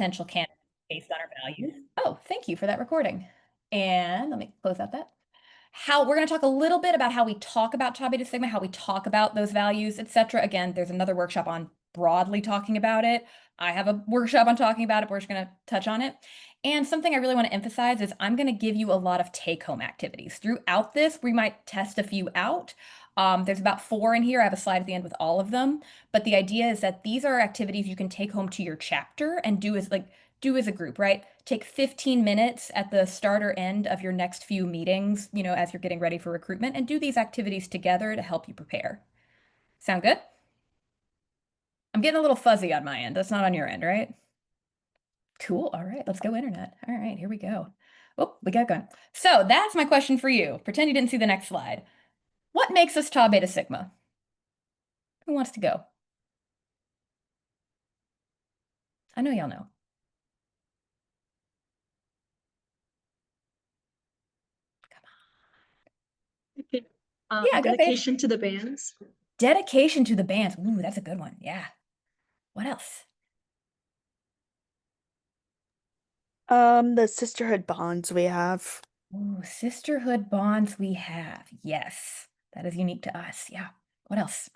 potential candidates based on our values. Oh, thank you for that recording. And let me close out that. How we're going to talk a little bit about how we talk about Tau Beta Sigma, how we talk about those values, etc. Again, there's another workshop on broadly talking about it. I have a workshop on talking about it, but we're just going to touch on it. And something I really want to emphasize is I'm going to give you a lot of take-home activities. Throughout this, we might test a few out. There's about 4 in here. I have a slide at the end with all of them. But the idea is that these are activities you can take home to your chapter and do as a group, right? Take 15 minutes at the start or end of your next few meetings, as you're getting ready for recruitment, and do these activities together to help you prepare. Sound good? I'm getting a little fuzzy on my end. That's not on your end, right? Cool. All right, let's go internet. All right, here we go. Oh, we got going. So that's my question for you. Pretend you didn't see the next slide. What makes us Tau Beta Sigma? Who wants to go? I know y'all know. Yeah, go Faith. Dedication to the bands. Dedication to the bands. Ooh, that's a good one. Yeah. What else? The sisterhood bonds we have. Ooh, sisterhood bonds we have. Yes, that is unique to us. Yeah. What else?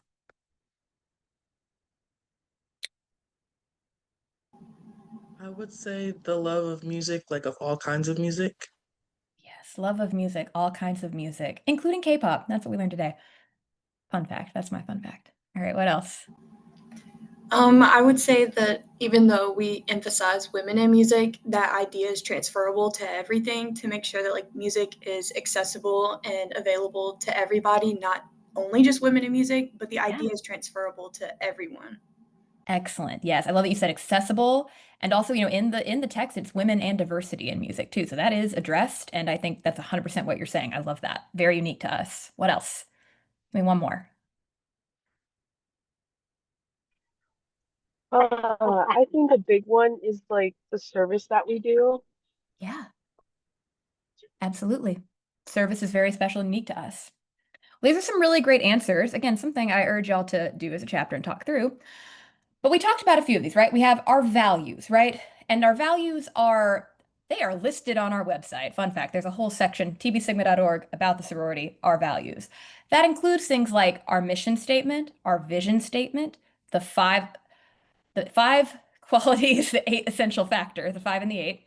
I would say the love of music, like of all kinds of music. Yes, love of music, all kinds of music, including K-pop. That's what we learned today. Fun fact. That's my fun fact. All right, what else? I would say that even though we emphasize women in music, that idea is transferable to everything to make sure that like music is accessible and available to everybody, not only just women in music, but the idea is transferable to everyone. Excellent. Yes, I love that you said accessible. And also, in the text, it's women and diversity in music too. So that is addressed, and I think that's 100% what you're saying. I love that. Very unique to us. What else? One more. I think a big one is like the service that we do. Yeah, absolutely. Service is very special and unique to us. Well, these are some really great answers. Again, something I urge y'all to do as a chapter and talk through. But we talked about a few of these, right? We have our values, right? And our values they are listed on our website. Fun fact, there's a whole section, tbsigma.org, about the sorority, our values. That includes things like our mission statement, our vision statement, the five qualities, the 8 essential factors, the 5 and the 8.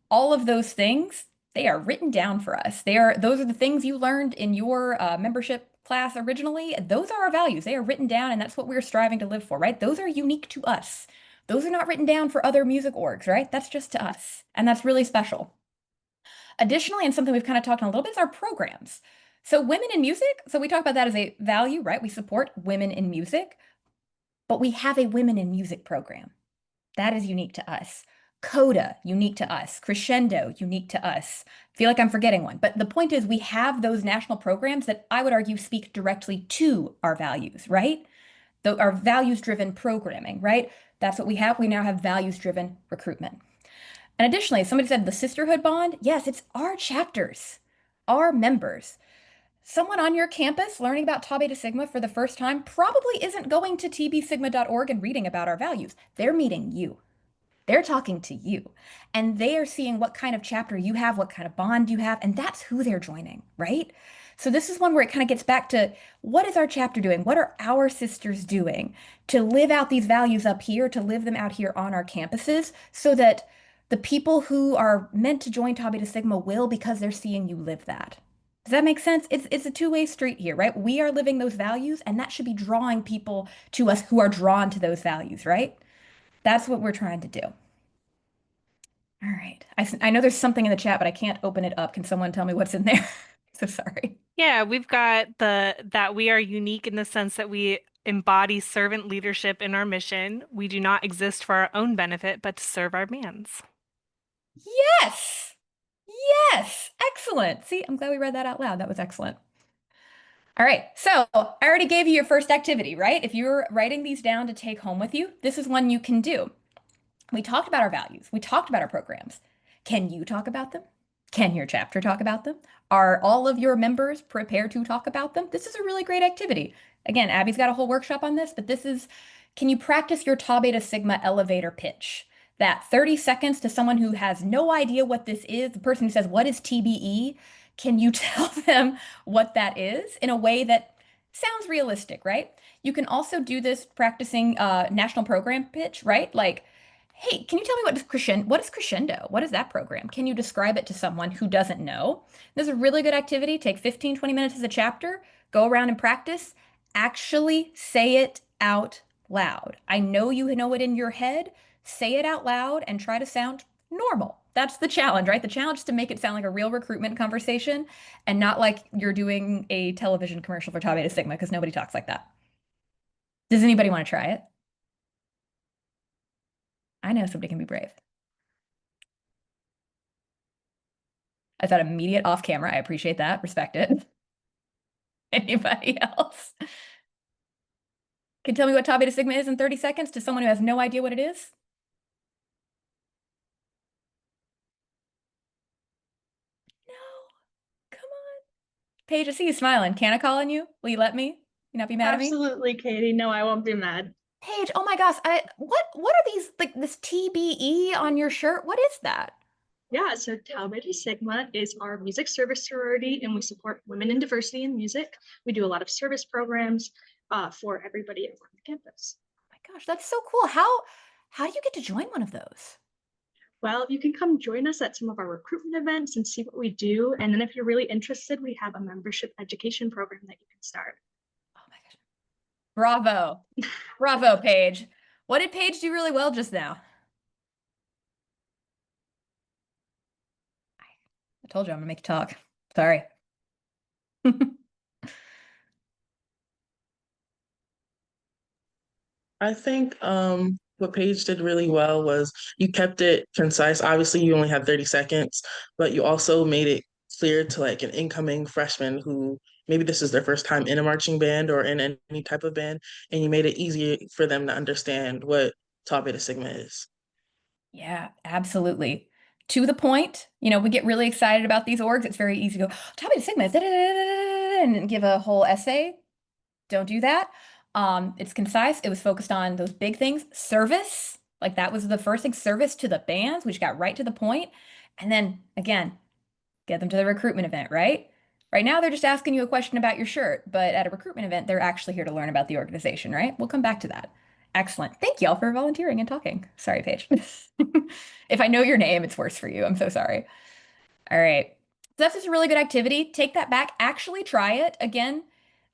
All of those things, they are written down for us. Those are the things you learned in your membership class originally. Those are our values. They are written down, and that's what we're striving to live for, right? Those are unique to us. Those are not written down for other music orgs, right? That's just to us, and that's really special. Additionally, and something we've kind of talked on a little bit, is our programs. So women in music, so we talk about that as a value, right? We support women in music, but we have a women in music program. That is unique to us. Coda, unique to us. Crescendo, unique to us. I feel like I'm forgetting one. But the point is, we have those national programs that I would argue speak directly to our values, right? Our values-driven programming, right? That's what we have. We now have values-driven recruitment. And additionally, somebody said the sisterhood bond. Yes, it's our chapters, our members. Someone on your campus learning about Tau Beta Sigma for the first time probably isn't going to tbsigma.org and reading about our values. They're meeting you. They're talking to you, and they are seeing what kind of chapter you have, what kind of bond you have, and that's who they're joining, right? So this is one where it kind of gets back to, what is our chapter doing? What are our sisters doing to live out these values up here, to live them out here on our campuses, so that the people who are meant to join Tau Beta Sigma will, because they're seeing you live that. Does that make sense? It's a two-way street here, right? We are living those values, and that should be drawing people to us who are drawn to those values, right? That's what we're trying to do. All right. I know there's something in the chat, but I can't open it up. Can someone tell me what's in there? So sorry. Yeah, we've got that we are unique in the sense that we embody servant leadership in our mission. We do not exist for our own benefit, but to serve our bands. Yes. Yes. Excellent. See, I'm glad we read that out loud. That was excellent. All right, so I already gave you your first activity, right? If you're writing these down to take home with you, this is one you can do. We talked about our values. We talked about our programs. Can you talk about them? Can your chapter talk about them? Are all of your members prepared to talk about them? This is a really great activity. Again, Abby's got a whole workshop on this, but this is Can you practice your Tau Beta Sigma elevator pitch? That 30 seconds to someone who has no idea what this is, the person who says, "What is TBE?" Can you tell them what that is in a way that sounds realistic, right? You can also do this practicing national program pitch, right? Like, hey, can you tell me what is crescendo? What is that program? Can you describe it to someone who doesn't know? This is a really good activity. Take 15, 20 minutes as a chapter, go around and practice. Actually say it out loud. I know you know it in your head. Say it out loud and try to sound normal. That's the challenge, right? The challenge is to make it sound like a real recruitment conversation and not like you're doing a television commercial for Tau Beta Sigma, because nobody talks like that. Does anybody want to try it? I know somebody can be brave. I thought immediate off camera. I appreciate that. Respect it. Anybody else? Can tell me what Tau Beta Sigma is in 30 seconds to someone who has no idea what it is? No. Come on. Paige, I see you smiling. Can I call on you? Will you let me? You not be mad at me? Absolutely, Katie. No, I won't be mad. Paige, oh my gosh, what are these, like this TBE on your shirt? What is that? Yeah, so Tau Beta Sigma is our music service sorority, and we support women in diversity in music. We do a lot of service programs for everybody on the campus. Oh my gosh, that's so cool. How do you get to join one of those? Well, you can come join us at some of our recruitment events and see what we do. And then if you're really interested, we have a membership education program that you can start. Oh my gosh. Bravo. Bravo, Paige. What did Paige do really well just now? I told you I'm gonna make you talk. Sorry. I think what Paige did really well was you kept it concise. Obviously, you only had 30 seconds, but you also made it clear to like an incoming freshman who maybe this is their first time in a marching band or in any type of band, and you made it easier for them to understand what Tau Beta Sigma is. Yeah, absolutely. To the point, we get really excited about these orgs. It's very easy to go, Tau Beta Sigma, and give a whole essay. Don't do that. It's concise. It was focused on those big things. Service, like that was the first thing, service to the bands, which got right to the point. And then again, get them to the recruitment event, right? Right now, they're just asking you a question about your shirt, but at a recruitment event, they're actually here to learn about the organization, right? We'll come back to that. Excellent. Thank y'all for volunteering and talking. Sorry, Paige. If I know your name, it's worse for you. I'm so sorry. All right. So that's just a really good activity. Take that back. Actually try it again,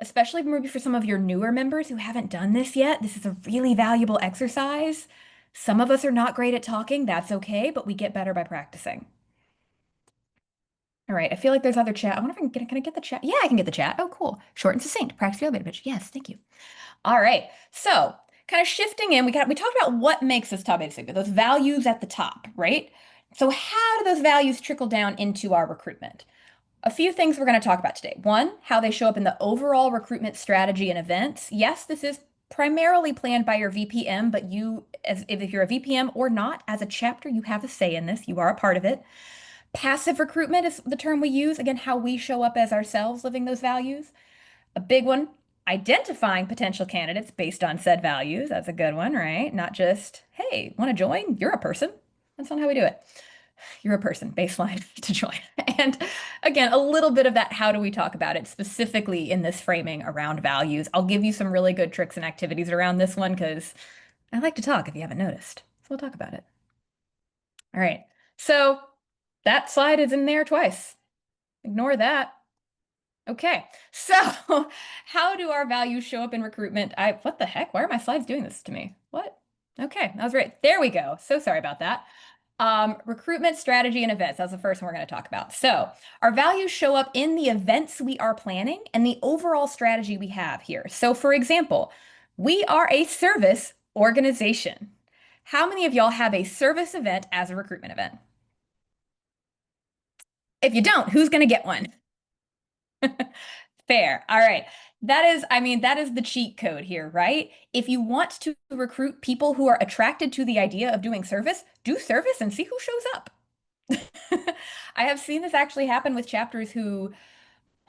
especially maybe for some of your newer members who haven't done this yet. This is a really valuable exercise. Some of us are not great at talking. That's okay, but we get better by practicing. All right. I feel like there's other chat. I wonder if can I get the chat? Yeah, I can get the chat. Oh, cool. Short and succinct. Practice the elevator pitch. Yes, thank you. All right. So kind of shifting in, we talked about what makes us Tau Beta Sigma, those values at the top, right? So how do those values trickle down into our recruitment? A few things we're going to talk about today. One, how they show up in the overall recruitment strategy and events. Yes, this is primarily planned by your VPM, but if you're a VPM or not, as a chapter, you have a say in this. You are a part of it. Passive recruitment is the term we use. Again, how we show up as ourselves living those values. A big one, identifying potential candidates based on said values. That's a good one, right? Not just, hey, want to join? You're a person. That's not how we do it. You're a person, baseline to join. And again, a little bit of that, how do we talk about it specifically in this framing around values? I'll give you some really good tricks and activities around this one because I like to talk if you haven't noticed. So we'll talk about it. All right. So that slide is in there twice. Ignore that. Okay, so how do our values show up in recruitment? What the heck? Why are my slides doing this to me? What? Okay, that was right. There we go. So sorry about that. Recruitment strategy and events. That's the first one we're going to talk about. So our values show up in the events we are planning and the overall strategy we have here. So for example, we are a service organization. How many of y'all have a service event as a recruitment event? If you don't, who's going to get one? Fair. All right. That is the cheat code here, right? If you want to recruit people who are attracted to the idea of doing service, do service and see who shows up. I have seen this actually happen with chapters who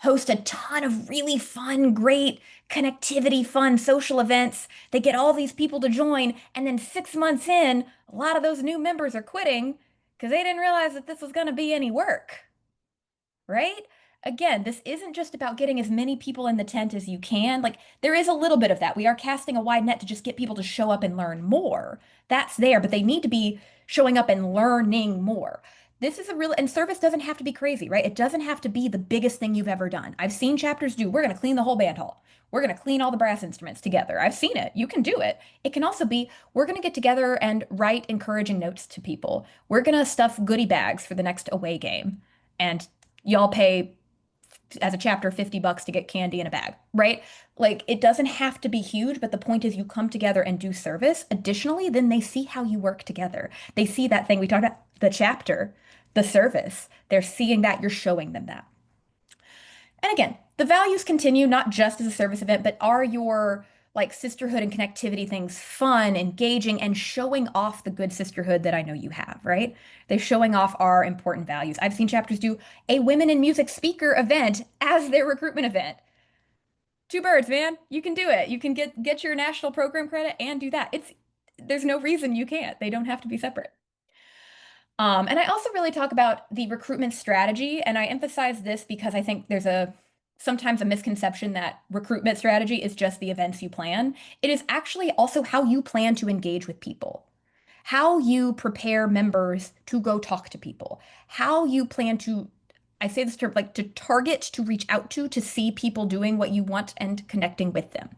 host a ton of really fun, great connectivity, fun social events. They get all these people to join, and then 6 months in, a lot of those new members are quitting because they didn't realize that this was going to be any work, right? Again, this isn't just about getting as many people in the tent as you can. Like, there is a little bit of that. We are casting a wide net to just get people to show up and learn more. That's there, but they need to be showing up and learning more. This is a real, and service doesn't have to be crazy, right? It doesn't have to be the biggest thing you've ever done. I've seen chapters do, we're going to clean the whole band hall. We're going to clean all the brass instruments together. I've seen it. You can do it. It can also be, we're going to get together and write encouraging notes to people. We're going to stuff goodie bags for the next away game. And y'all pay as a chapter $50 to get candy in a bag, right? Like, it doesn't have to be huge, but the point is you come together and do service. Additionally, then they see how you work together. They see that thing we talked about, the chapter, the service. They're seeing that, you're showing them that. And again, the values continue not just as a service event, but are your like sisterhood and connectivity things fun, engaging, and showing off the good sisterhood that I know you have, right? They're showing off our important values. I've seen chapters do a women in music speaker event as their recruitment event. Two birds, man. You can do it. You can get your national program credit and do that. There's no reason you can't. They don't have to be separate. And I also really talk about the recruitment strategy, and I emphasize this because I think there's sometimes a misconception that recruitment strategy is just the events you plan. It is actually also how you plan to engage with people, how you prepare members to go talk to people, how you plan to, I say this term, like to target, to reach out to see people doing what you want and connecting with them.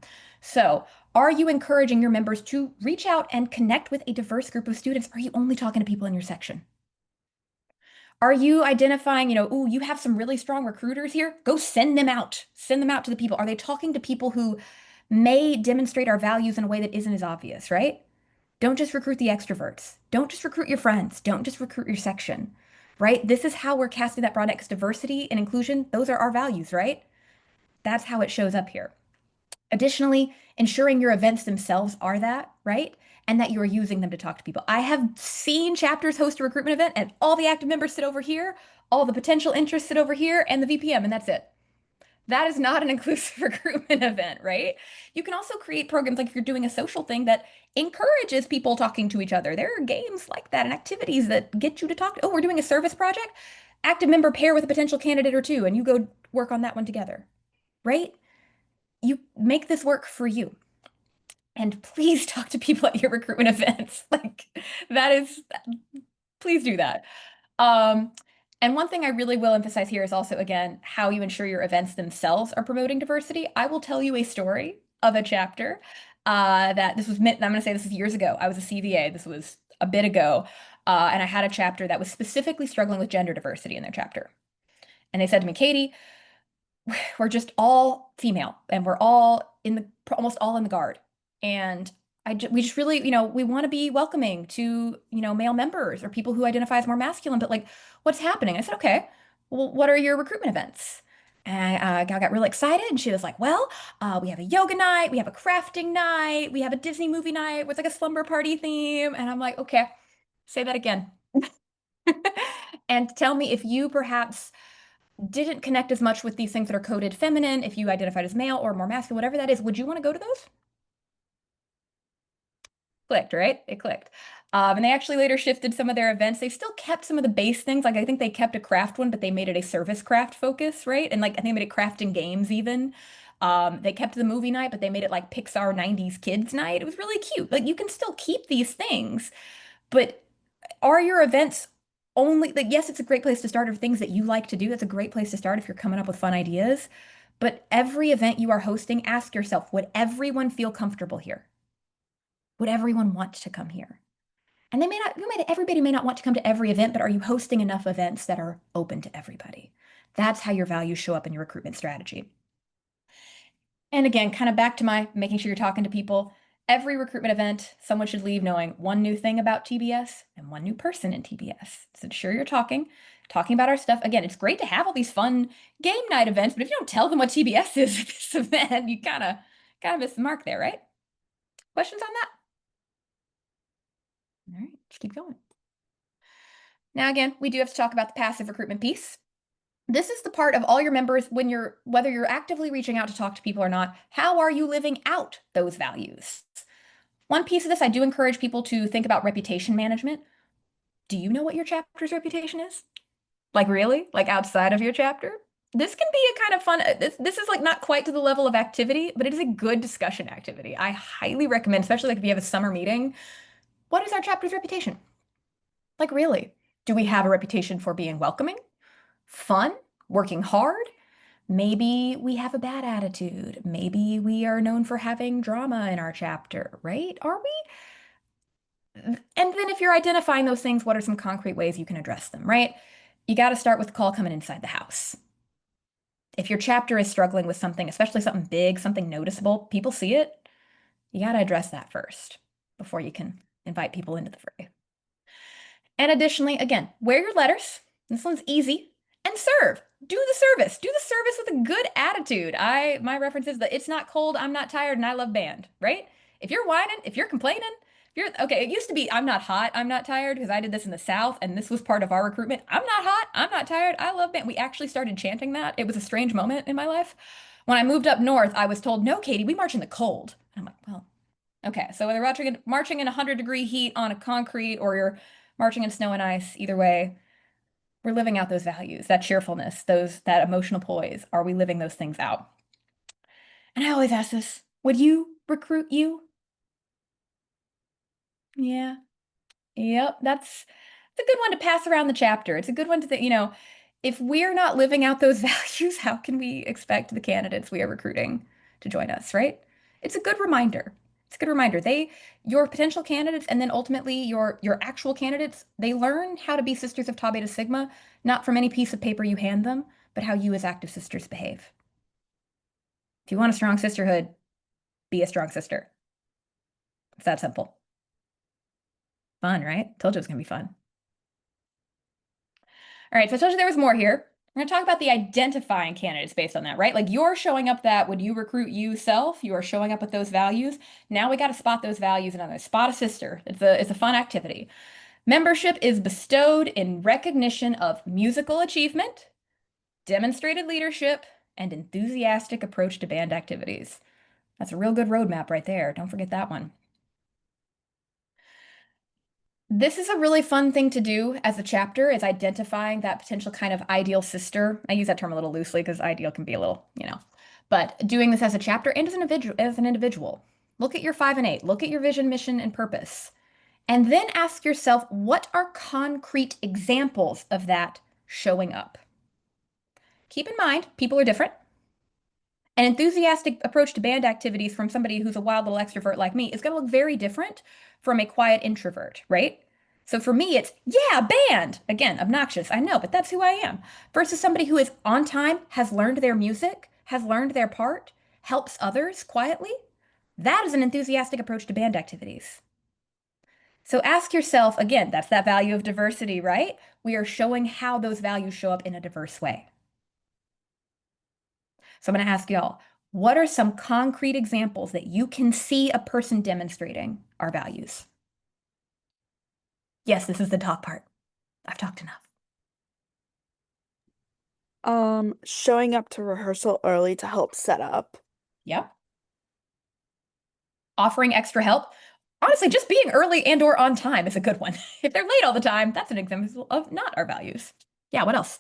So, are you encouraging your members to reach out and connect with a diverse group of students? Are you only talking to people in your section? Are you identifying, ooh, you have some really strong recruiters here? Go send them out. Send them out to the people. Are they talking to people who may demonstrate our values in a way that isn't as obvious, right? Don't just recruit the extroverts. Don't just recruit your friends. Don't just recruit your section, right? This is how we're casting that broad net, because diversity and inclusion, those are our values, right? That's how it shows up here. Additionally, ensuring your events themselves are that, right? And that you're using them to talk to people. I have seen chapters host a recruitment event and all the active members sit over here, all the potential interests sit over here, and the VPM, and that's it. That is not an inclusive recruitment event, right? You can also create programs like if you're doing a social thing that encourages people talking to each other. There are games like that and activities that get you to talk. Oh, we're doing a service project. Active member pair with a potential candidate or two, and you go work on that one together, right? You make this work for you. And please talk to people at your recruitment events. Like, please do that. And one thing I really will emphasize here is also, again, how you ensure your events themselves are promoting diversity. I will tell you a story of a chapter that this was meant, I'm going to say this is years ago. I was a CVA. This was a bit ago. And I had a chapter that was specifically struggling with gender diversity in their chapter. And they said to me, Katie, we're just all female and we're all almost all in the guard. And we just really, we want to be welcoming to, male members or people who identify as more masculine, but like, what's happening? I said, okay, well, what are your recruitment events? And I got really excited and she was like, well, we have a yoga night, we have a crafting night, we have a Disney movie night with like a slumber party theme. And I'm like, okay, say that again. And tell me if you perhaps didn't connect as much with these things that are coded feminine, if you identified as male or more masculine, whatever that is, would you want to go to those? Clicked, right? It clicked. And they actually later shifted some of their events. They still kept some of the base things. Like I think they kept a craft one, but they made it a service craft focus, right? And like I think they made it crafting games even. They kept the movie night, but they made it like Pixar 90s kids night. It was really cute. Like you can still keep these things, but are your events only like, yes, it's a great place to start of things that you like to do. That's a great place to start if you're coming up with fun ideas. But every event you are hosting, ask yourself, would everyone feel comfortable here? Would everyone want to come here? And everybody may not want to come to every event, but are you hosting enough events that are open to everybody? That's how your values show up in your recruitment strategy. And again, kind of back to my making sure you're talking to people. Every recruitment event, someone should leave knowing one new thing about TBS and one new person in TBS. So ensure you're talking about our stuff. Again, it's great to have all these fun game night events, but if you don't tell them what TBS is at this event, you kind of miss the mark there, right? Questions on that? All right, let's keep going. Now, again, we do have to talk about the passive recruitment piece. This is the part of all your members when whether you're actively reaching out to talk to people or not, how are you living out those values? One piece of this, I do encourage people to think about reputation management. Do you know what your chapter's reputation is? Like really? Like outside of your chapter? This can be a kind of fun, this is like not quite to the level of activity, but it is a good discussion activity. I highly recommend, especially like if you have a summer meeting, what is our chapter's reputation? Like really? Do we have a reputation for being welcoming, fun, working hard? Maybe we have a bad attitude. Maybe we are known for having drama in our chapter, right? Are we? And then if you're identifying those things, what are some concrete ways you can address them, right? You got to start with the call coming inside the house. If your chapter is struggling with something, especially something big, something noticeable, people see it, you got to address that first before you can invite people into the fray. And additionally, again, wear your letters. This one's easy. And serve. Do the service. Do the service with a good attitude. My reference is that it's not cold, I'm not tired, and I love band, right? If you're whining, if you're complaining, okay, it used to be I'm not hot, I'm not tired, because I did this in the South, and this was part of our recruitment. I'm not hot, I'm not tired, I love band. We actually started chanting that. It was a strange moment in my life. When I moved up north, I was told, no, Katie, we march in the cold. And I'm like, well, okay. So whether marching in 100-degree heat on a concrete or you're marching in snow and ice, either way, we're living out those values, that cheerfulness, that emotional poise. Are we living those things out? And I always ask this, would you recruit you? Yeah. Yep. That's a good one to pass around the chapter. It's a good one to think, if we're not living out those values, how can we expect the candidates we are recruiting to join us, right? It's a good reminder. It's a good reminder. Your potential candidates, and then ultimately your actual candidates, they learn how to be Sisters of Tau Beta Sigma, not from any piece of paper you hand them, but how you as active sisters behave. If you want a strong sisterhood, be a strong sister. It's that simple. Fun, right? Told you it was gonna be fun. All right, so I told you there was more here. We're going to talk about the identifying candidates based on that, right? Like you're showing up that would you recruit you self? You are showing up with those values. Now we got to spot those values in others. Spot a sister. It's a fun activity. Membership is bestowed in recognition of musical achievement, demonstrated leadership, and enthusiastic approach to band activities. That's a real good roadmap right there. Don't forget that one. This is a really fun thing to do as a chapter, is identifying that potential kind of ideal sister. I use that term a little loosely because ideal can be a little, but doing this as a chapter and as an individual. Look at your 5 and 8. Look at your vision, mission, and purpose. And then ask yourself, what are concrete examples of that showing up? Keep in mind, people are different. An enthusiastic approach to band activities from somebody who's a wild little extrovert like me is going to look very different from a quiet introvert, right? So for me, it's, yeah, band. Again, obnoxious, I know, but that's who I am. Versus somebody who is on time, has learned their music, has learned their part, helps others quietly. That is an enthusiastic approach to band activities. So ask yourself, again, that's that value of diversity, right? We are showing how those values show up in a diverse way. So I'm going to ask y'all, what are some concrete examples that you can see a person demonstrating our values? Yes, this is the talk part. I've talked enough. Showing up to rehearsal early to help set up. Yep. Offering extra help. Honestly, just being early and or on time is a good one. If they're late all the time, that's an example of not our values. Yeah, what else?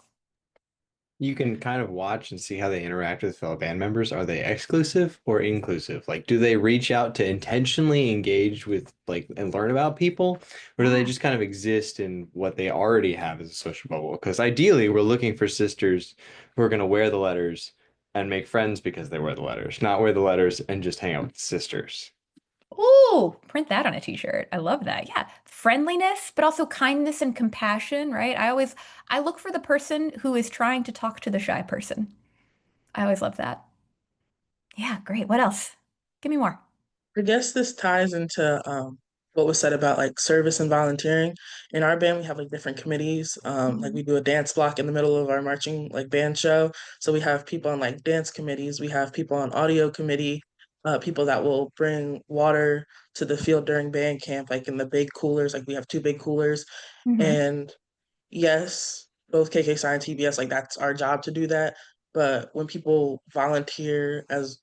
You can kind of watch and see how they interact with fellow band members. Are they exclusive or inclusive? Like, do they reach out to intentionally engage with, like, and learn about people? Or do they just kind of exist in what they already have as a social bubble? Because ideally, we're looking for sisters who are going to wear the letters and make friends because they wear the letters, not wear the letters and just hang out with sisters. Ooh, print that on a t-shirt. I love that. Yeah. Friendliness, but also kindness and compassion, right? I look for the person who is trying to talk to the shy person. I always love that. Yeah, great. What else? Give me more. I guess this ties into what was said about like service and volunteering. In our band, we have like different committees. Like we do a dance block in the middle of our marching like band show. So we have people on like dance committees. We have people on audio committee, people that will bring water to the field during band camp, like in the big coolers. Like we have 2 big coolers. Mhm. And yes, both KK and TBS, like that's our job to do that. But when people volunteer as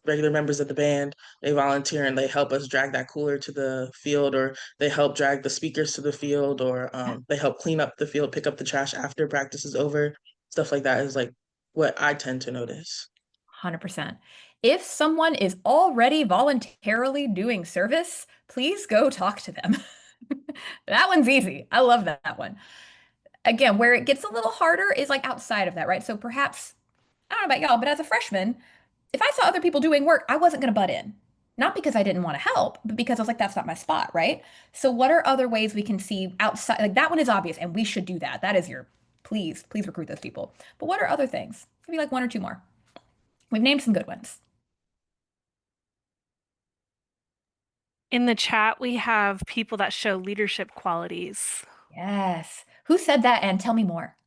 regular members of the band, they volunteer and they help us drag that cooler to the field, or they help drag the speakers to the field, or they help clean up the field, pick up the trash after practice is over. Stuff like that is like what I tend to notice. 100%. If someone is already voluntarily doing service, please go talk to them. That one's easy. I love that one. Again, where it gets a little harder is like outside of that, right? So perhaps, I don't know about y'all, but as a freshman, if I saw other people doing work, I wasn't going to butt in. Not because I didn't want to help, but because I was like, that's not my spot, right? So what are other ways we can see outside? Like that one is obvious, and we should do that. That is your, please recruit those people. But what are other things? Maybe like one or two more. We've named some good ones. In the chat, we have people that show leadership qualities. Yes. Who said that? And tell me more.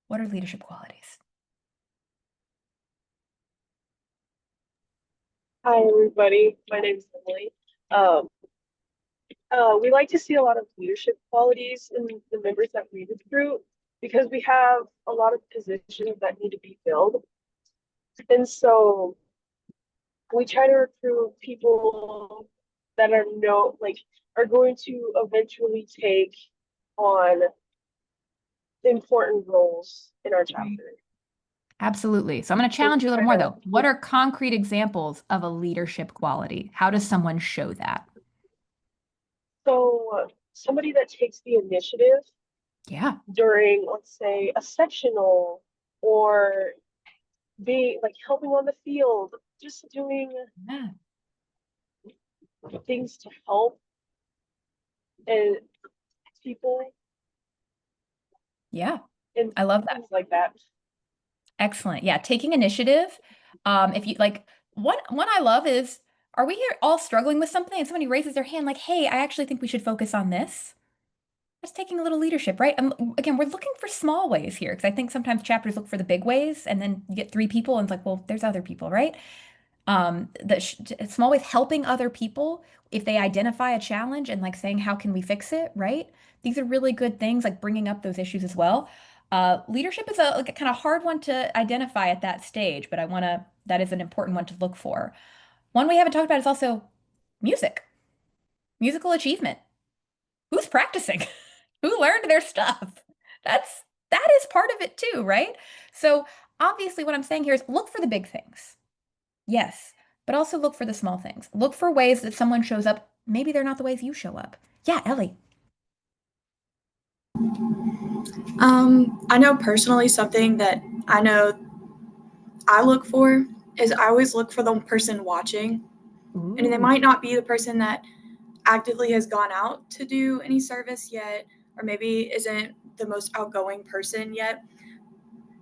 What are leadership qualities? Hi, everybody. My name is Emily. We like to see a lot of leadership qualities in the members that we recruit because we have a lot of positions that need to be filled. And so we try to recruit people that are going to eventually take on important roles in our chapter. Absolutely. So I'm going to challenge you a little more though. What are concrete examples of a leadership quality? How does someone show that? So somebody that takes the initiative Yeah. during, let's say, a sectional, or being like helping on the field, just doing Yeah. things to help and people Yeah. and I love that. things like that. Excellent. Yeah. Taking initiative. If you like one I love is, are we here all struggling with something and somebody raises their hand like, hey, I actually think we should focus on this? Just taking a little leadership, right? Again, we're looking for small ways here because I think sometimes chapters look for the big ways and then you get three people and it's like, well, there's other people, right? Small ways helping other people if they identify a challenge and like saying, how can we fix it, right? These are really good things, like bringing up those issues as well. Leadership is a kind of hard one to identify at that stage, but that is an important one to look for. One we haven't talked about is also music, musical achievement. Who's practicing? Who learned their stuff? That is part of it too, right? So obviously what I'm saying here is look for the big things. Yes, but also look for the small things. Look for ways that someone shows up. Maybe they're not the ways you show up. Yeah, Ellie. I know personally something that I know I look for is I always look for the person watching. And they Ooh. might not be the person that actively has gone out to do any service yet, or maybe isn't the most outgoing person yet.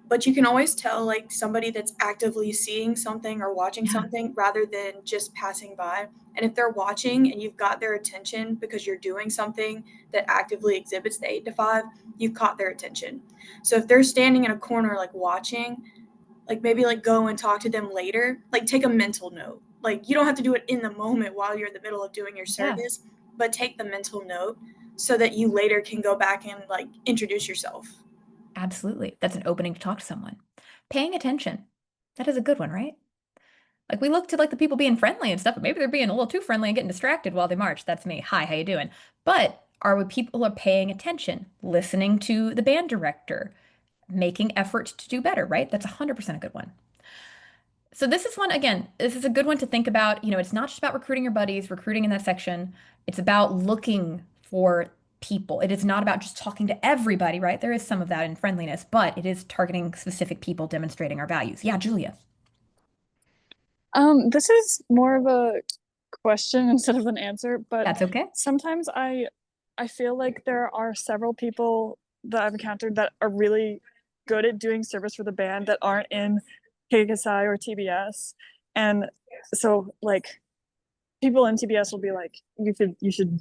But you can always tell like somebody that's actively seeing something or watching something rather than just passing by. And if they're watching and you've got their attention because you're doing something that actively exhibits the 8 to 5, you've caught their attention. So if they're standing in a corner like watching, like maybe like go and talk to them later, like take a mental note. Like you don't have to do it in the moment while you're in the middle of doing your service, but take the mental note so that you later can go back and like introduce yourself. Absolutely. That's an opening to talk to someone. Paying attention. That is a good one, right? Like we look to like the people being friendly and stuff, but maybe they're being a little too friendly and getting distracted while they march. That's me. Hi, how you doing? But are we people who are paying attention, listening to the band director, making efforts to do better, right? That's 100% a good one. So this is one, again, this is a good one to think about. You know, it's not just about recruiting your buddies, recruiting in that section. It's about looking for people. It is not about just talking to everybody, right? There is some of that in friendliness, but it is targeting specific people, demonstrating our values. Yeah, Julia. This is more of a question instead of an answer, but That's okay. sometimes I feel like there are several people that I've encountered that are really good at doing service for the band that aren't in KKSI or TBS. And so like people in TBS will be like, you should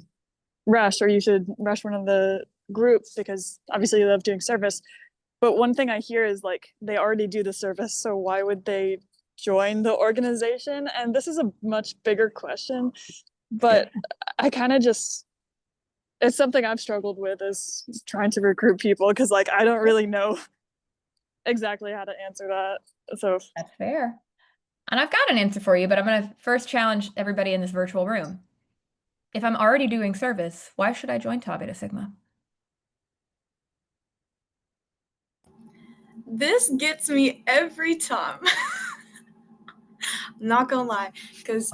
rush, or you should rush one of the groups because obviously you love doing service. But one thing I hear is like they already do the service, so why would they join the organization? And this is a much bigger question, but I kind of just it's something I've struggled with is trying to recruit people because like I don't really know exactly how to answer that. So That's fair. And I've got an answer for you, but I'm going to first challenge everybody in this virtual room. If I'm already doing service, why should I join Tau Beta Sigma? This gets me every time. I'm not gonna lie, because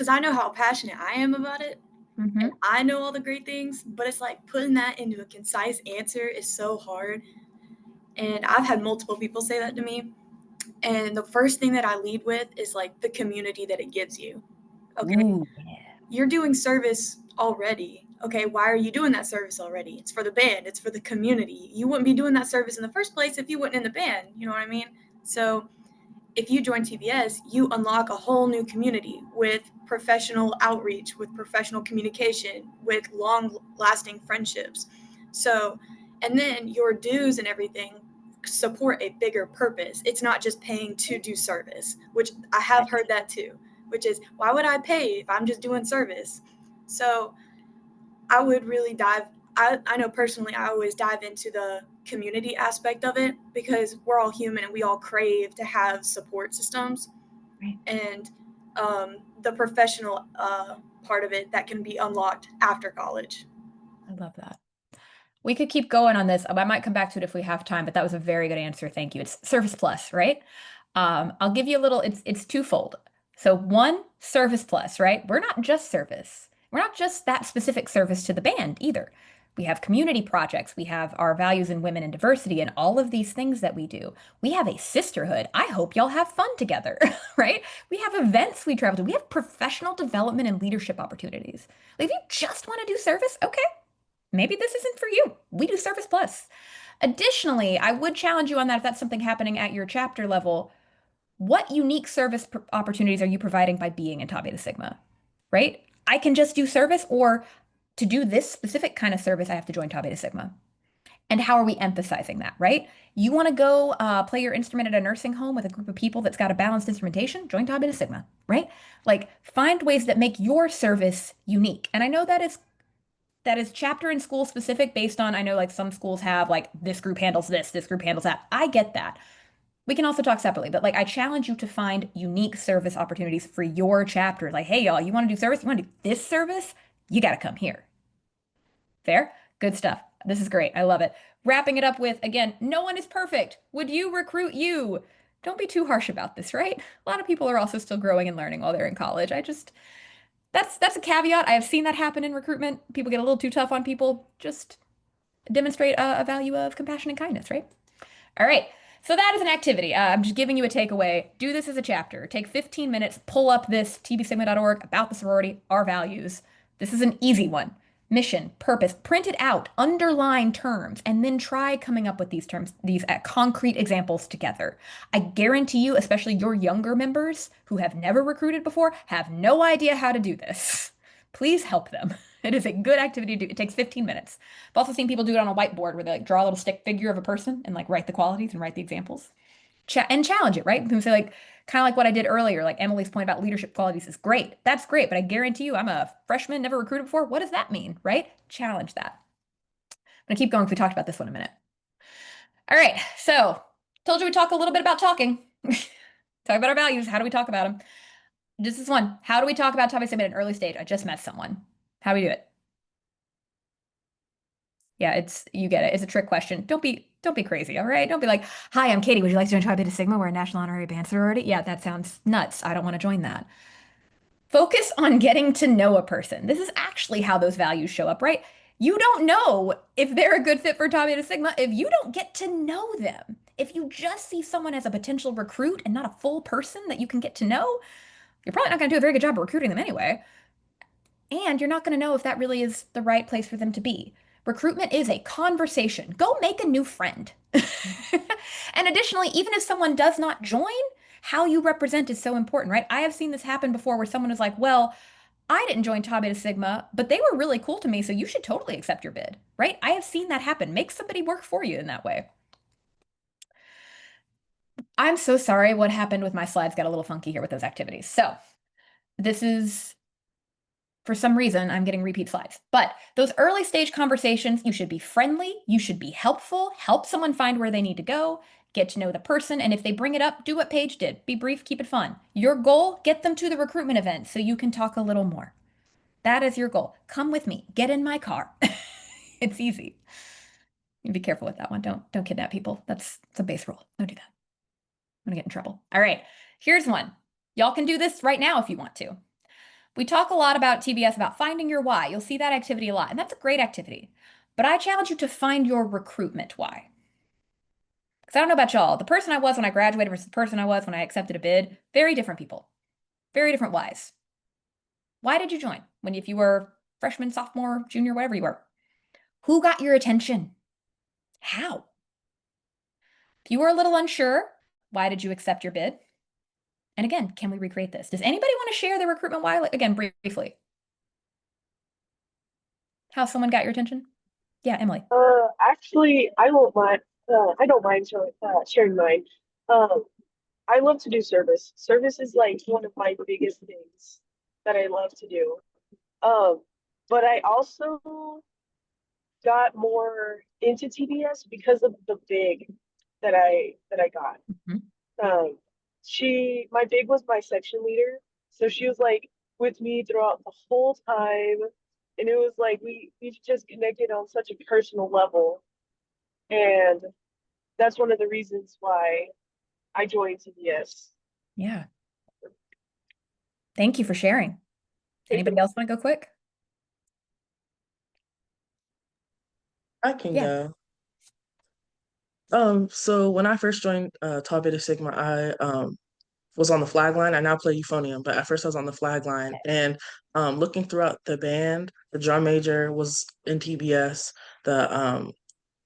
I know how passionate I am about it. Mm-hmm. I know all the great things, but it's like putting that into a concise answer is so hard. And I've had multiple people say that to me. And the first thing that I lead with is like the community that it gives you. Okay. Ooh, yeah. You're doing service already. Okay, why are you doing that service already? It's for the band, it's for the community. You wouldn't be doing that service in the first place if you weren't in the band. You know what I mean? So if you join TBS, you unlock a whole new community with professional outreach, with professional communication, with long lasting friendships. So, and then your dues and everything support a bigger purpose. It's not just paying to do service, which I have heard that too, which is why would I pay if I'm just doing service? So, I would really I know personally, I always dive into the community aspect of it because we're all human and we all crave to have support systems. Right. And the professional part of it that can be unlocked after college. I love that. We could keep going on this. I might come back to it if we have time, but that was a very good answer. Thank you. It's Service Plus, right? I'll give you a little, it's twofold. So one, Service Plus, right? We're not just service. We're not just that specific service to the band either. We have community projects. We have our values in women and diversity and all of these things that we do. We have a sisterhood. I hope y'all have fun together, right? We have events we travel to. We have professional development and leadership opportunities. Like if you just want to do service, okay, maybe this isn't for you. We do Service Plus. Additionally, I would challenge you on that if that's something happening at your chapter level. What unique service opportunities are you providing by being in Tau Beta Sigma, right? I can just do service, or to do this specific kind of service, I have to join Tau Beta Sigma. And how are we emphasizing that, right? You want to go play your instrument at a nursing home with a group of people that's got a balanced instrumentation? Join Tau Beta Sigma, right? Like find ways that make your service unique. And I know that is chapter and school specific based on, I know like some schools have like this group handles this group handles that. I get that. We can also talk separately, but like I challenge you to find unique service opportunities for your chapter. Like, hey, y'all, you want to do service? You want to do this service? You got to come here. Fair? Good stuff. This is great. I love it. Wrapping it up with, again, no one is perfect. Would you recruit you? Don't be too harsh about this, right? A lot of people are also still growing and learning while they're in college. That's a caveat. I have seen that happen in recruitment. People get a little too tough on people. Just demonstrate a value of compassion and kindness, right? All right. So that is an activity. I'm just giving you a takeaway. Do this as a chapter. Take 15 minutes, pull up this tbsigma.org about the sorority, our values. This is an easy one. Mission, purpose, print it out, underline terms, and then try coming up with these terms, these concrete examples together. I guarantee you, especially your younger members who have never recruited before, have no idea how to do this. Please help them. It is a good activity to do. It takes 15 minutes. I've also seen people do it on a whiteboard where they like draw a little stick figure of a person and like write the qualities and write the examples. And challenge it, right? People say like, kind of like what I did earlier, like Emily's point about leadership qualities is great. That's great, but I guarantee you I'm a freshman, never recruited before. What does that mean, right? Challenge that. I'm gonna keep going because we talked about this one in a minute. All right, so told you we talk a little bit about talking. Talk about our values. How do we talk about them? This is one. How do we talk about topics at an early stage? I just met someone. How do we do it? Yeah, you get it. It's a trick question. Don't be crazy, all right? Don't be like, hi, I'm Katie. Would you like to join Tau Beta Sigma? We're a national honorary band sorority. Yeah, that sounds nuts. I don't want to join that. Focus on getting to know a person. This is actually how those values show up, right? You don't know if they're a good fit for Tau Beta Sigma if you don't get to know them. If you just see someone as a potential recruit and not a full person that you can get to know, you're probably not going to do a very good job of recruiting them anyway. And you're not going to know if that really is the right place for them to be. Recruitment is a conversation. Go make a new friend. And additionally, even if someone does not join, how you represent is so important, right? I have seen this happen before where someone is like, well, I didn't join Tau Beta Sigma, but they were really cool to me, so you should totally accept your bid, right? I have seen that happen. Make somebody work for you in that way. I'm so sorry what happened with my slides got a little funky here with those activities. So this is For some reason, I'm getting repeat slides. But those early stage conversations, you should be friendly, you should be helpful, help someone find where they need to go, get to know the person, and if they bring it up, do what Paige did. Be brief, keep it fun. Your goal, get them to the recruitment event so you can talk a little more. That is your goal. Come with me. Get in my car. It's easy. You be careful with that one. Don't kidnap people. That's a base rule. Don't do that. I'm gonna get in trouble. All right, here's one. Y'all can do this right now if you want to. We talk a lot about TBS about finding your why. You'll see that activity a lot, and that's a great activity. But I challenge you to find your recruitment why. Because I don't know about y'all, the person I was when I graduated versus the person I was when I accepted a bid, very different people, very different whys. Why did you join? If you were freshman, sophomore, junior, whatever you were, who got your attention? How? If you were a little unsure, why did you accept your bid? And again, can we recreate this? Does anybody want to share their recruitment why? Again, briefly. How someone got your attention? Yeah, Emily. Actually, I won't mind. I don't mind sharing mine. I love to do service. Service is like one of my biggest things that I love to do. But I also got more into TBS because of the big that I got. Mhm. My big was my section leader, so she was like with me throughout the whole time, and it was like we've just connected on such a personal level, and that's one of the reasons why I joined TBS. Yeah. Thank you for sharing. Anybody else want to go quick? I can Yeah. go. So when I first joined Tau Beta Sigma, I was on the flag line. I now play euphonium, but at first I was on the flag line. And looking throughout the band, the drum major was in TBS, the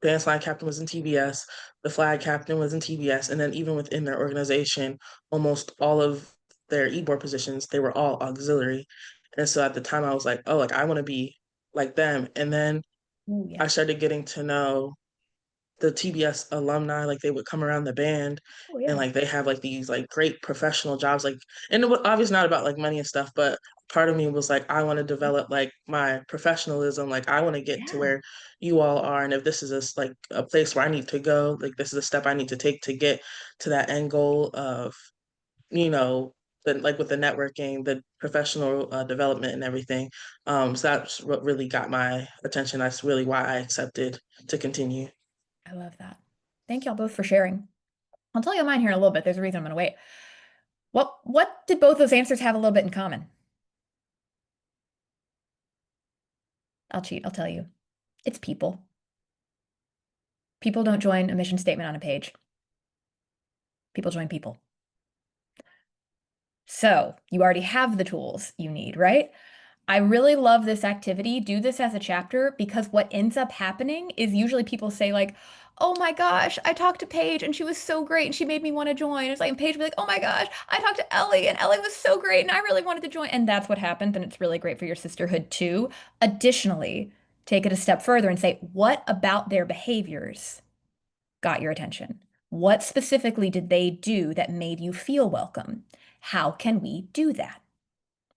dance line captain was in TBS, the flag captain was in TBS, and then even within their organization, almost all of their e-board positions, they were all auxiliary. And so at the time I was like, oh, like I want to be like them. And then Ooh, I yeah. started getting to know the TBS alumni, like they would come around the band Oh, and yeah. like they have like these like great professional jobs, like, and it was obviously not about like money and stuff, but part of me was like, I want to develop like my professionalism. Like I want to get to Yeah. where you all are. And if this is like a place where I need to go, like this is a step I need to take to get to that end goal of, you know, like with the networking, the professional development and everything. So that's what really got my attention. That's really why I accepted to continue. I love that. Thank y'all both for sharing. I'll tell you mine here in a little bit. There's a reason I'm gonna wait. What did both those answers have a little bit in common? I'll cheat, I'll tell you. It's people. People don't join a mission statement on a page. People join people. So you already have the tools you need, right? I really love this activity. Do this as a chapter because what ends up happening is usually people say like, oh my gosh, I talked to Paige and she was so great and she made me want to join. It's like, and Paige will be like, oh my gosh, I talked to Ellie and Ellie was so great and I really wanted to join. And that's what happened. And it's really great for your sisterhood too. Additionally, take it a step further and say, what about their behaviors got your attention? What specifically did they do that made you feel welcome? How can we do that?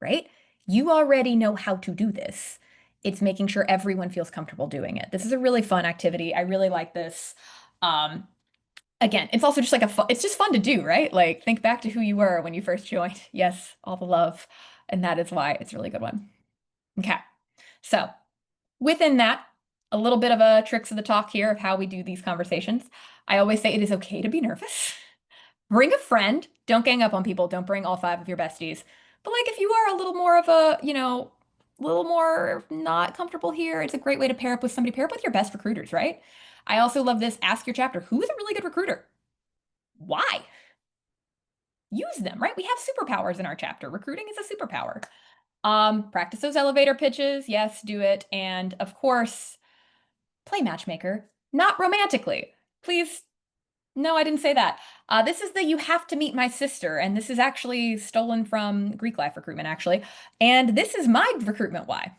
Right? You already know how to do this. It's making sure everyone feels comfortable doing it. This is a really fun activity. I really like this. Again, it's also just like it's just fun to do, right? Like think back to who you were when you first joined. Yes, all the love. And that is why it's a really good one. Okay. So within that, a little bit of a tricks of the talk here of how we do these conversations. I always say it is okay to be nervous. Bring a friend. Don't gang up on people. Don't bring all 5 of your besties. But like if you are a little more of a, a little more not comfortable here, it's a great way to pair up with somebody. Pair up with your best recruiters, right? I also love this. Ask your chapter, who is a really good recruiter? Why? Use them, right? We have superpowers in our chapter. Recruiting is a superpower. Practice those elevator pitches. Yes, do it. And of course, play matchmaker, not romantically. Please, no, I didn't say that. This is the you have to meet my sister, and this is actually stolen from Greek life recruitment, actually. And this is my recruitment why.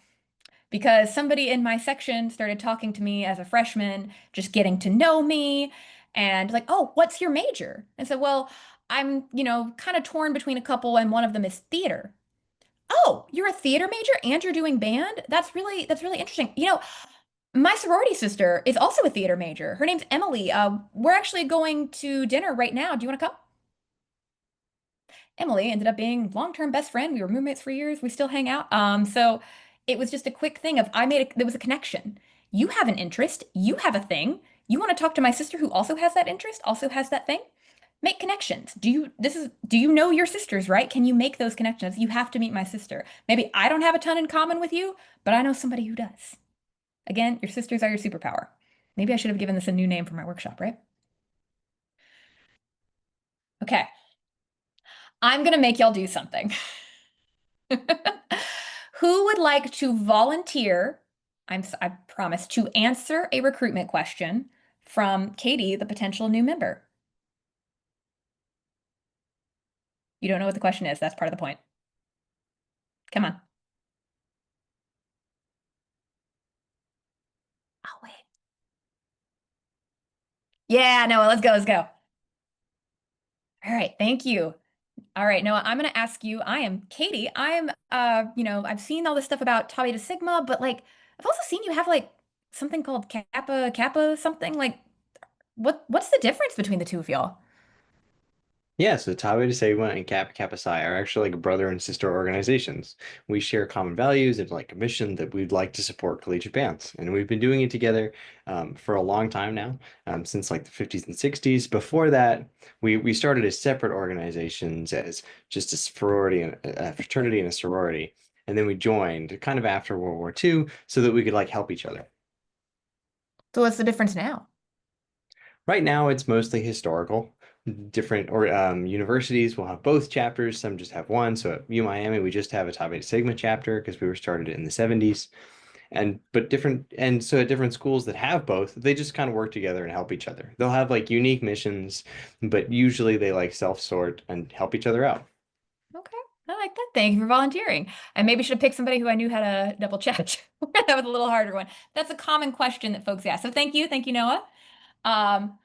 Because somebody in my section started talking to me as a freshman, just getting to know me, and like, oh, what's your major? And said, well, I'm, kind of torn between a couple, and one of them is theater. Oh, you're a theater major and you're doing band? That's really interesting. You know, my sorority sister is also a theater major. Her name's Emily. We're actually going to dinner right now. Do you want to come? Emily ended up being long-term best friend. We were roommates for years. We still hang out. So it was just a quick thing of there was a connection. You have an interest, you have a thing. You want to talk to my sister who also has that interest, also has that thing? Make connections. Do you know your sisters, right? Can you make those connections? You have to meet my sister. Maybe I don't have a ton in common with you, but I know somebody who does. Again, your sisters are your superpower. Maybe I should have given this a new name for my workshop, right? Okay. I'm gonna make y'all do something. Who would like to volunteer? I promise to answer a recruitment question from Katie, the potential new member. You don't know what the question is. That's part of the point. Come on. I'll wait. Yeah, Noah, let's go. Let's go. All right, thank you. All right, Noah, I'm gonna ask you. I am Katie. I'm I've seen all this stuff about Tau Beta Sigma, but like I've also seen you have like something called Kappa something. Like what's the difference between the two of y'all? Yeah, so Tau Beta Sigma and Kappa Kappa Psi are actually like brother and sister organizations. We share common values and like a mission that we'd like to support collegiate bands. And we've been doing it together for a long time now, since like the 50s and 60s. Before that, we started as separate organizations as just a sorority and a fraternity and a sorority. And then we joined kind of after World War II so that we could like help each other. So what's the difference now? Right now, it's mostly historical. Different or universities will have both chapters. Some just have one. So at UMiami, we just have a Tau Beta Sigma chapter because we were started in the 70s. And so at different schools that have both, they just kind of work together and help each other. They'll have like unique missions, but usually they like self-sort and help each other out. Okay, I like that. Thank you for volunteering. I maybe should have picked somebody who I knew had a double chat. That was a little harder one. That's a common question that folks ask. So thank you, Noah. Um,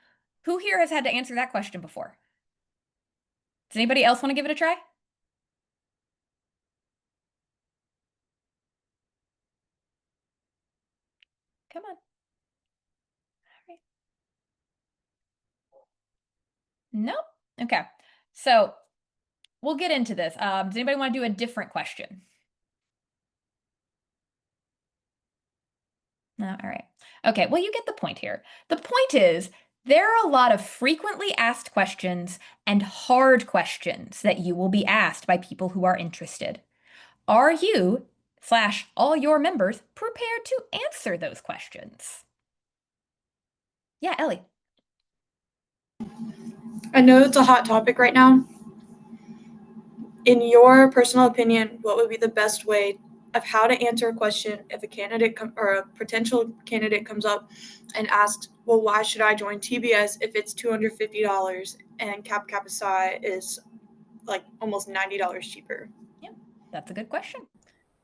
who here has had to answer that question before? Does anybody else want to give it a try? Come on. All right. Nope. Okay. So we'll get into this. Does anybody want to do a different question? No, all right. Okay, well, you get the point here. The point is there are a lot of frequently asked questions and hard questions that you will be asked by people who are interested. Are you / all your members prepared to answer those questions? Yeah, Ellie. I know it's a hot topic right now. In your personal opinion, what would be the best way of how to answer a question if a candidate or a potential candidate comes up and asks, well, why should I join TBS if it's $250 and Kappa Psi is like almost $90 cheaper? Yeah, that's a good question.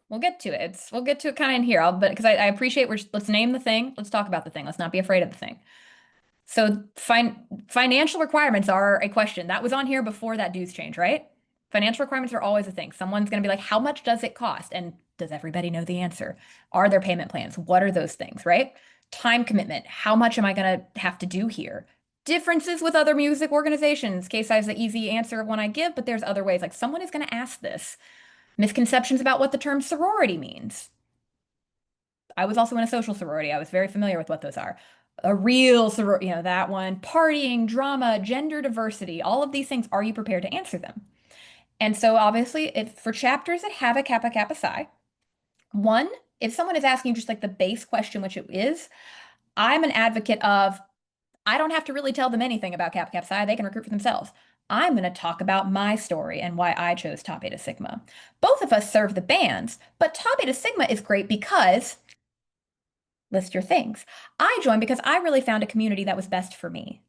We'll get to it. We'll get to it kind of in here. But because I appreciate let's name the thing. Let's talk about the thing. Let's not be afraid of the thing. So financial requirements are a question that was on here before that dues change, right? Financial requirements are always a thing. Someone's going to be like, how much does it cost? And does everybody know the answer? Are there payment plans? What are those things, right? Time commitment. How much am I going to have to do here? Differences with other music organizations. K-Sci is the easy answer of one I give, but there's other ways. Like someone is going to ask this. Misconceptions about what the term sorority means. I was also in a social sorority. I was very familiar with what those are. A real sorority, that one. Partying, drama, gender diversity, all of these things. Are you prepared to answer them? And so obviously, for chapters that have a Kappa Kappa Psi, one, if someone is asking just like the base question, which it is, I'm an advocate of, I don't have to really tell them anything about Kappa Kappa Psi. They can recruit for themselves. I'm going to talk about my story and why I chose Tau Beta Sigma. Both of us serve the bands, but Tau Beta Sigma is great because list your things. I joined because I really found a community that was best for me.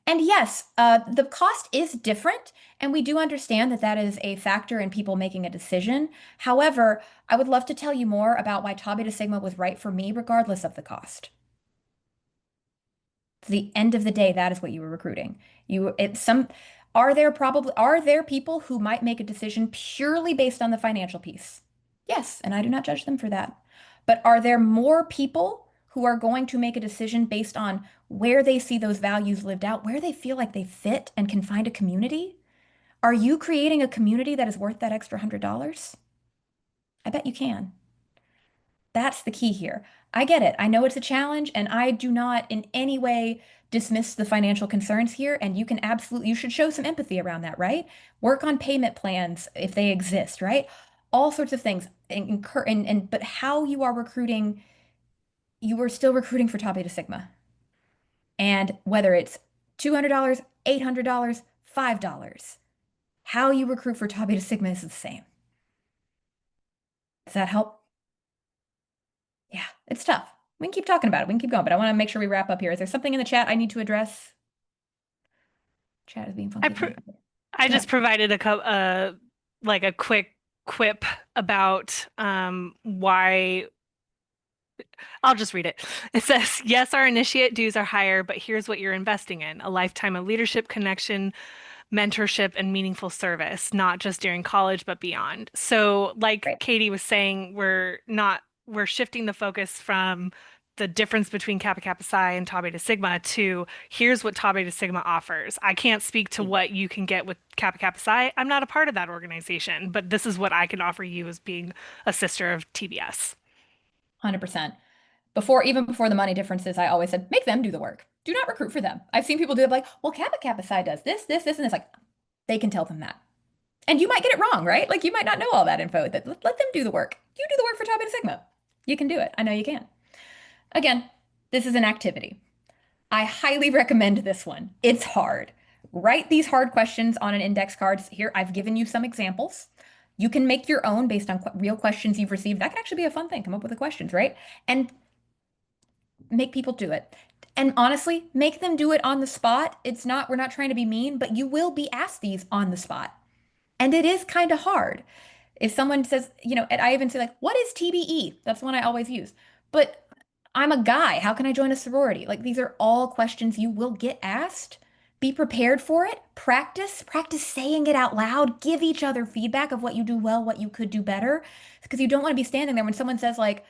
And yes, the cost is different, and we do understand that that is a factor in people making a decision. However, I would love to tell you more about why Tau Beta Sigma was right for me, regardless of the cost. At the end of the day, that is what you were recruiting. Are there people who might make a decision purely based on the financial piece? Yes, and I do not judge them for that. But are there more people who are going to make a decision based on where they see those values lived out, where they feel like they fit and can find a community? Are you creating a community that is worth that extra $100? I bet you can. That's the key here. I get it. I know it's a challenge, and I do not in any way dismiss the financial concerns here. And you should show some empathy around that, right? Work on payment plans if they exist, right? All sorts of things. But how you are recruiting, you are still recruiting for Tau Beta Sigma. And whether it's $200, $800, $5, how you recruit for Tau Beta Sigma is the same. Does that help? Yeah, it's tough. We can keep talking about it. We can keep going, but I want to make sure we wrap up here. Is there something in the chat I need to address? Chat is being funky. I just provided like a quick quip about why. I'll just read it. It says, yes, our initiate dues are higher, but here's what you're investing in: a lifetime of leadership, connection, mentorship, and meaningful service, not just during college, but beyond. So like Right. Katie was saying, we're shifting the focus from the difference between Kappa Kappa Psi and Tau Beta Sigma to here's what Tau Beta Sigma offers. I can't speak to what you can get with Kappa Kappa Psi. I'm not a part of that organization, but this is what I can offer you as being a sister of TBS. 100%. Even before the money differences, I always said, make them do the work. Do not recruit for them. I've seen people do it like, well, Kappa Kappa Psi does this, and it's like, they can tell them that. And you might get it wrong, right? Like you might not know all that info. Let them do the work. You do the work for Tau Beta Sigma. You can do it. I know you can. Again, this is an activity. I highly recommend this one. It's hard. Write these hard questions on an index card. Here, I've given you some examples. You can make your own based on real questions you've received. That could actually be a fun thing. Come up with the questions, right? And make people do it. And honestly, make them do it on the spot. We're not trying to be mean, but you will be asked these on the spot. And it is kind of hard. If someone says, and I even say like, what is TBE? That's one I always use. But I'm a guy. How can I join a sorority? Like these are all questions you will get asked. Be prepared for it. Practice saying it out loud. Give each other feedback of what you do well, what you could do better. Because you don't want to be standing there when someone says like,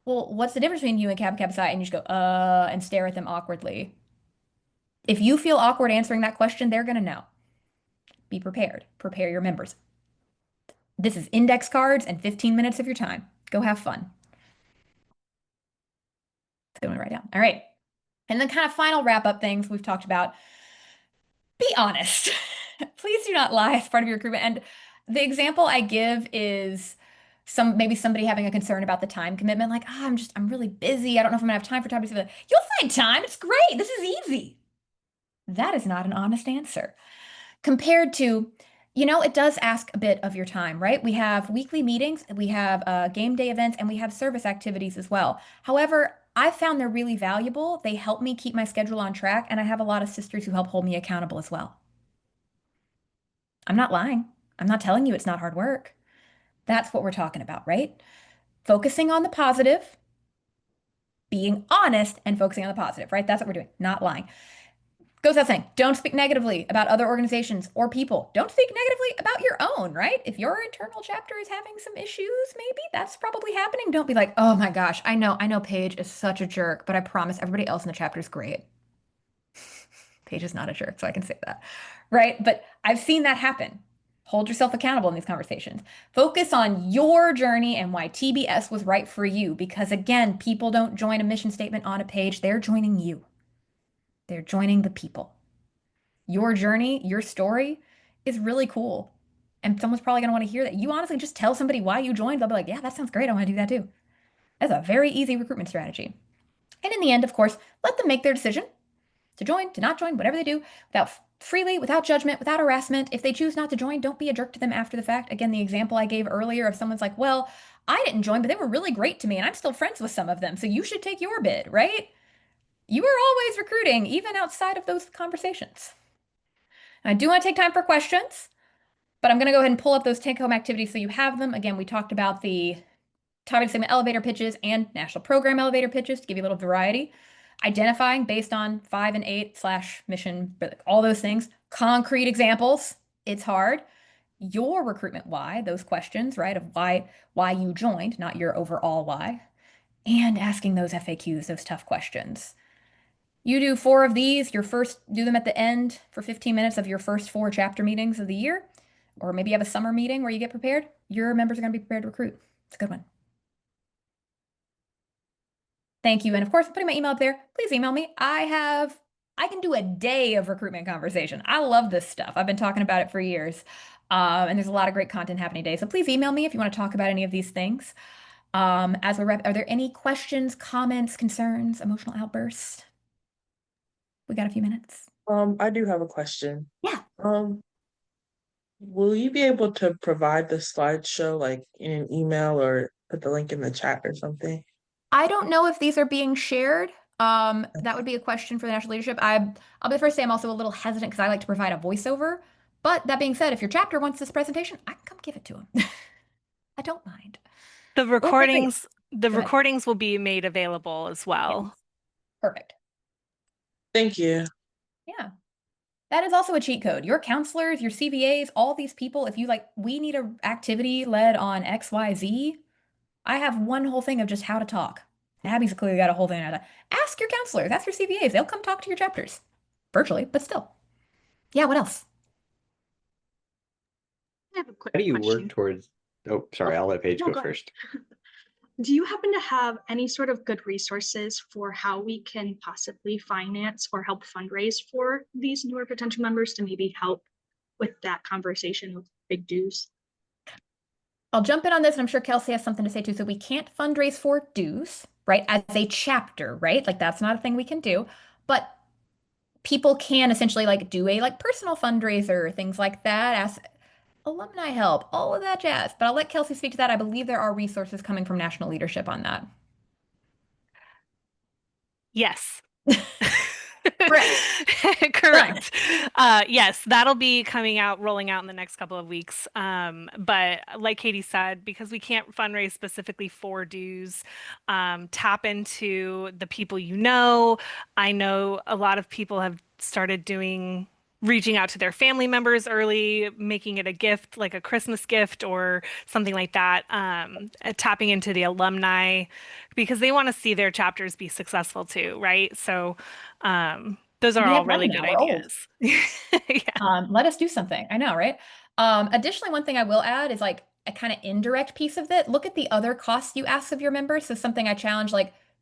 well, what's the difference between you and Kappa Kappa Psi? And you just go, and stare at them awkwardly. If you feel awkward answering that question, they're going to know. Be prepared. Prepare your members. This is index cards and 15 minutes of your time. Go have fun. That's a good one to write down. All right. And then kind of final wrap up things we've talked about. Be honest. Please do not lie as part of your recruitment. And the example I give is maybe somebody having a concern about the time commitment, like, I'm really busy. I don't know if I'm gonna have time for Tau Beta Sigma. You'll find time. It's great. This is easy. That is not an honest answer. Compared to, it does ask a bit of your time, right? We have weekly meetings, we have game day events, and we have service activities as well. However, I found they're really valuable. They help me keep my schedule on track, and I have a lot of sisters who help hold me accountable as well. I'm not lying. I'm not telling you it's not hard work. That's what we're talking about, right? Focusing on the positive, being honest, and focusing on the positive, right? That's what we're doing, not lying. Goes without saying, don't speak negatively about other organizations or people. Don't speak negatively about your own, right? If your internal chapter is having some issues, maybe that's probably happening. Don't be like, oh my gosh, I know Paige is such a jerk, but I promise everybody else in the chapter is great. Paige is not a jerk, so I can say that, right? But I've seen that happen. Hold yourself accountable in these conversations. Focus on your journey and why TBS was right for you. Because again, people don't join a mission statement on a page. They're joining you. They're joining the people. Your journey, your story is really cool. And someone's probably going to want to hear that. You honestly just tell somebody why you joined. They'll be like, yeah, that sounds great. I want to do that too. That's a very easy recruitment strategy. And in the end, of course, let them make their decision to join, to not join, whatever they do, freely, without judgment, without harassment. If they choose not to join, don't be a jerk to them after the fact. Again, the example I gave earlier of someone's like, well, I didn't join, but they were really great to me and I'm still friends with some of them. So you should take your bid, right? You are always recruiting, even outside of those conversations. And I do want to take time for questions, but I'm going to go ahead and pull up those take-home activities so you have them. Again, we talked about the Tau Beta Sigma elevator pitches and national program elevator pitches to give you a little variety. identifying based on 5 and 8 / mission, but all those things, concrete examples. It's hard. Your recruitment why, those questions, right? Of why you joined, not your overall why, and asking those FAQs, those tough questions. You do 4 of these, do them at the end for 15 minutes of your first 4 chapter meetings of the year, or maybe you have a summer meeting where you get prepared. Your members are going to be prepared to recruit. It's a good one. Thank you. And of course, I'm putting my email up there. Please email me. I can do a day of recruitment conversation. I love this stuff. I've been talking about it for years. And there's a lot of great content happening today. So please email me if you want to talk about any of these things. Are there any questions, comments, concerns, emotional outbursts? We got a few minutes. I do have a question. Yeah. Will you be able to provide the slideshow like in an email or put the link in the chat or something? I don't know if these are being shared. That would be a question for the national leadership. I'll be the first to say I'm also a little hesitant because I like to provide a voiceover. But that being said, if your chapter wants this presentation, I can come give it to them. I don't mind. The recordings, Go ahead. recordings will be made available as well. Yes. Perfect. Thank you. Yeah. That is also a cheat code. Your counselors, your CVAs, all these people, if you we need a activity led on XYZ, I have one whole thing of just how to talk. Abby's clearly got a whole thing on that. Ask your counselors, ask your CVAs. They'll come talk to your chapters. Virtually, but still. Yeah, what else? I have a quick How do you question. work towards? Oh, sorry, I'll let Paige No, go go ahead. first. Do you happen to have any sort of good resources for how we can possibly finance or help fundraise for these newer potential members to maybe help with that conversation with big dues? I'll jump in on this, and I'm sure Kelsey has something to say too. So we can't fundraise for dues, right? As a chapter, right? That's not a thing we can do. But people can essentially do a personal fundraiser, things like that, ask alumni help, all of that jazz. But I'll let Kelsey speak to that. I believe there are resources coming from national leadership on that. Yes. Correct. Correct. Yes, that'll be rolling out in the next couple of weeks. But like Katie said, because we can't fundraise specifically for dues, tap into the people you know. I know a lot of people have started reaching out to their family members early, making it a gift, like a Christmas gift or something like that, tapping into the alumni because they want to see their chapters be successful too, right? So those are We all have really money good now, we're old. ideas. Yeah. Let us do something. I know, right? Additionally, one thing I will add is a kind of indirect piece of it. Look at the other costs you ask of your members. So something I challenge,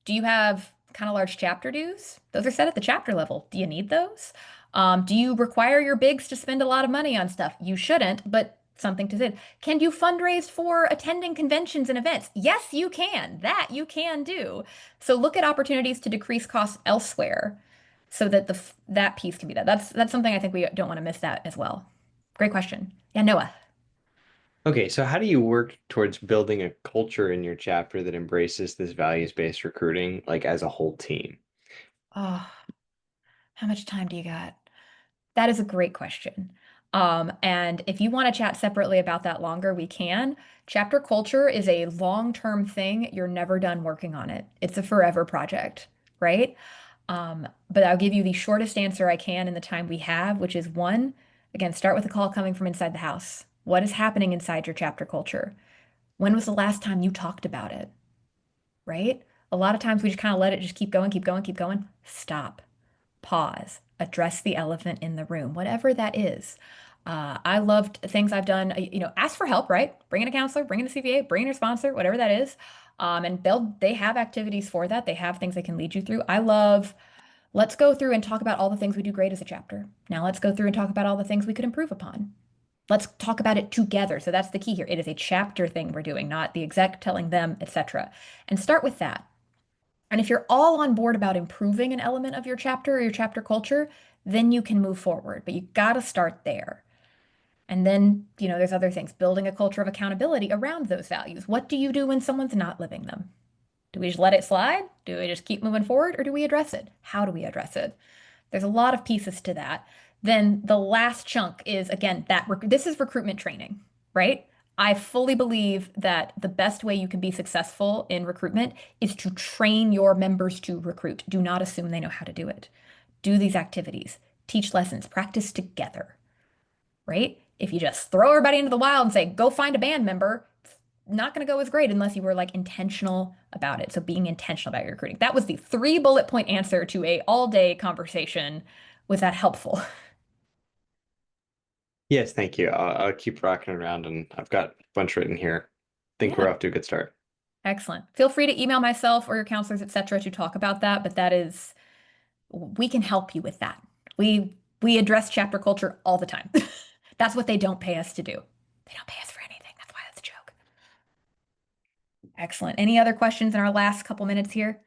do you have kind of large chapter dues? Those are set at the chapter level. Do you need those? Do you require your bigs to spend a lot of money on stuff? You shouldn't, but something to say. Can you fundraise for attending conventions and events? Yes, you can. That you can do. So look at opportunities to decrease costs elsewhere so that that piece can be that. That's something I think we don't want to miss that as well. Great question. Yeah, Noah. Okay, so how do you work towards building a culture in your chapter that embraces this values-based recruiting, as a whole team? Oh, how much time do you got? That is a great question. And if you want to chat separately about that longer, we can. Chapter culture is a long-term thing. You're never done working on it. It's a forever project, right? But I'll give you the shortest answer I can in the time we have, which is one, again, start with a call coming from inside the house. What is happening inside your chapter culture? When was the last time you talked about it? Right? A lot of times we just kind of let it just keep going, keep going, keep going. Stop. Pause. Address the elephant in the room, whatever that is. I loved things I've done, ask for help, right? Bring in a counselor, bring in a CVA, bring in your sponsor, whatever that is. And they have activities for that. They have things they can lead you through. I love, let's go through and talk about all the things we do great as a chapter. Now let's go through and talk about all the things we could improve upon. Let's talk about it together. So that's the key here. It is a chapter thing we're doing, not the exec telling them, etc. And start with that. And if you're all on board about improving an element of your chapter or your chapter culture, then you can move forward. But you got to start there. And then, there's other things, building a culture of accountability around those values. What do you do when someone's not living them? Do we just let it slide? Do we just keep moving forward? Or do we address it? How do we address it? There's a lot of pieces to that. Then the last chunk is, again, this is recruitment training, right? I fully believe that the best way you can be successful in recruitment is to train your members to recruit. Do not assume they know how to do it. Do these activities, teach lessons, practice together, right? If you just throw everybody into the wild and say, go find a band member, it's not going to go as great unless you were like intentional about it. So being intentional about your recruiting. That was the 3 bullet point answer to a all day conversation. Was that helpful? Yes, thank you. I'll keep rocking around, and I've got a bunch written here. Think we're Yeah. off to a good start. Excellent. Feel free to email myself or your counselors, etc., to talk about that. But that is, we can help you with that. We address chapter culture all the time. That's what they don't pay us to do. They don't pay us for anything. That's why that's a joke. Excellent. Any other questions in our last couple minutes here?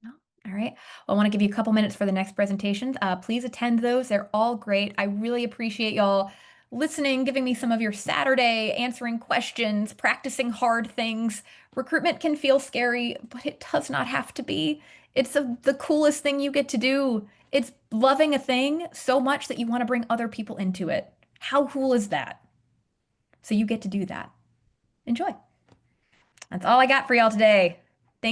No? All right. Well, I want to give you a couple minutes for the next presentations. Please attend those. They're all great. I really appreciate y'all listening, giving me some of your Saturday, answering questions, practicing hard things. Recruitment can feel scary, but it does not have to be. It's the coolest thing you get to do. It's loving a thing so much that you want to bring other people into it. How cool is that? So you get to do that. Enjoy. That's all I got for y'all today.